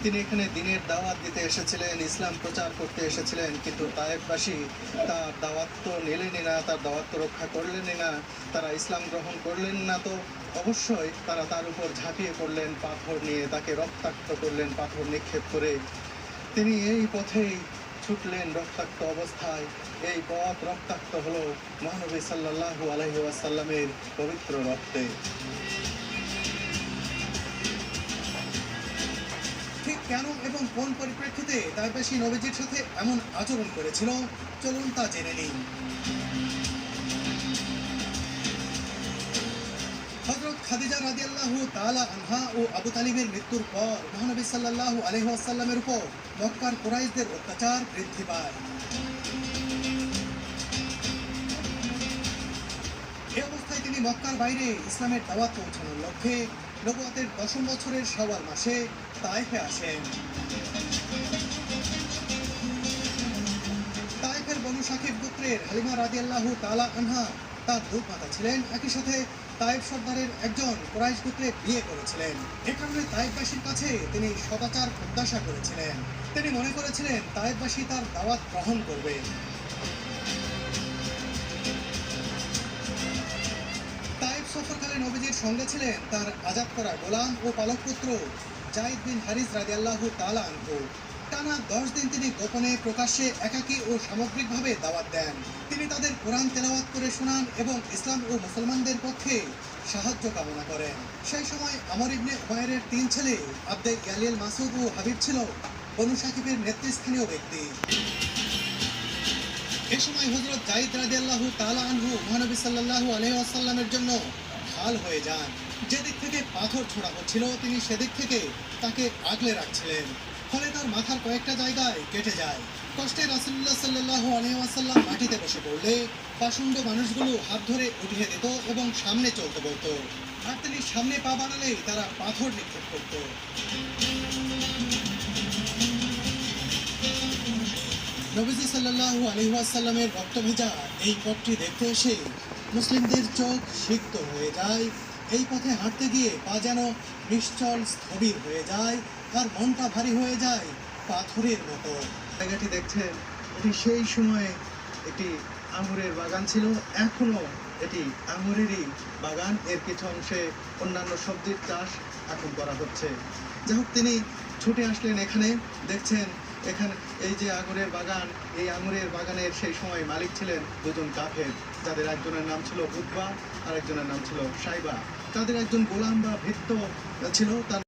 তিনি এখানে দ্বীনের দাওয়াত দিতে এসেছিলেন, ইসলাম প্রচার করতে এসেছিলেন, কিন্তু তায়েফবাসী তার দাওয়াত তো নিলেনই না, তার দাওয়াত তো রক্ষা করলেনই না। তারা ইসলাম গ্রহণ করলেন না তো অবশ্যই তারা তার উপর ঝাঁপিয়ে পড়লেন পাথর নিয়ে, তাকে রক্তাক্ত করলেন পাথর নিক্ষেপ করে। তিনি এই পথেই ছুটলেন রক্তাক্ত অবস্থায়। এই পথ রক্তাক্ত হলো মহানবী সাল্লাল্লাহু আলাইহি ওয়াসাল্লামের পবিত্র রক্তে। ঠিক কেন এবং কোন পরিপ্রেক্ষিতে তায়েফবাসী নবীজির সাথে এমন আচরণ করেছিল, চলুন তা জেনে নিন। হযরত খাদিজা রাদিয়াল্লাহু তাআলা আনহা ও আবু তালিবের মৃত্যুর পর মহানবী সাল্লাল্লাহু আলাইহি ওয়াসাল্লামের উপর মক্কার কুরাইশদের অত্যাচার বৃদ্ধি পায়। এই অবস্থায় তিনি মক্কার বাইরে ইসলামের দাওয়াত পৌঁছানোর লক্ষ্যে নবুয়তের 10ম বছরের শাওয়াল মাসে তায়েফে আসেন। তায়েফের বনু সাকিব গোত্রের হালিমা রাদিয়াল্লাহু তাআলা আনহা তার দুধ মাতা ছিলেন। একই সাথে তায়েফ সর্দারের একজন কুরাইশ গোত্রে বিয়ে করেছিলেন। এ কারণে তায়েফবাসীর কাছে তিনি সদাচার প্রত্যাশা করেছিলেন। তিনি মনে করেছিলেন তায়েফবাসী তার দাওয়াত গ্রহণ করবে। তায়েফ সফরকালে নবীজির সঙ্গে ছিলেন তার আজাদ করা গোলাম ও পালক পুত্র যায়েদ বিন হারিস রাদিয়াল্লাহু তাআলা আনহু। টানা 10 দিন তিনি গোপনে প্রকাশ্যে একাকী ও সামগ্রিকভাবে দাওয়াত দেন। তিনি তাদের কোরআন তেলাওয়াত করে শোনান এবং ইসলাম ও মুসলমানদের পক্ষে সাহায্য কামনা করেন। সেই সময় আমর ইবনে উমাইরের 3 ছেলে আব্দে ইয়ালিল মাসুদ ও হাবিব ছিল বনু সাকিবের নেতৃস্থানীয় ব্যক্তি। এ সময় হযরত যায়েদ রাদিয়াল্লাহু তাআলা আনহু মহানবী সাল্লাল্লাহু আলাইহি ওয়াসাল্লামের জন্য ঢাল হয়ে যান। যেদিক থেকে পাথর ছোড়া হচ্ছিল তিনি সেদিক থেকে তাকে আগলে রাখছিলেন, ফলে তার মাথার কয়েকটা জায়গায় কেটে যায়। কষ্টে রাসূলুল্লাহ সাল্লাল্লাহু আলাইহি ওয়াসাল্লাম মাটিতে বসে পড়লে পাষণ্ড মানুষগুলো হাত ধরে উঠিয়ে দিত এবং সামনে চলতে বলতো, আর তিনি সামনে পা বাড়ালেই তারা পাথর নিক্ষেপ করত। নবীজি সাল্লাল্লাহু আলাইহি ওয়াসাল্লামের রক্ত ভেজা এই পথটি দেখতে এসে মুসলিমদের চোখ সিক্ত হয়ে যায়। এই পথে হাঁটতে গিয়ে পা যেন নিশ্চল স্থবির হয়ে যায়, আর মনটা ভারী হয়ে যায় পাথরের মতো। জায়গাটি দেখছেন, এটি সেই সময়ে একটি আঙুরের বাগান ছিল, এখনো এটি আঙুরেরই বাগান। এর কিছু অংশে অন্যান্য সবজির চাষ এখন করা হচ্ছে। যাই হোক, তিনি ছুটে আসলেন এখানে। দেখছেন এখানে এই যে আঙুরের বাগান, এই আঙুরের বাগানের সেই সময় মালিক ছিলেন দুজন কাফের, যাদের একজনের নাম ছিল উতবা আর একজনের নাম ছিল সাইবা। তাদের একজন গোলাম বা ভৃত্য ছিল, তার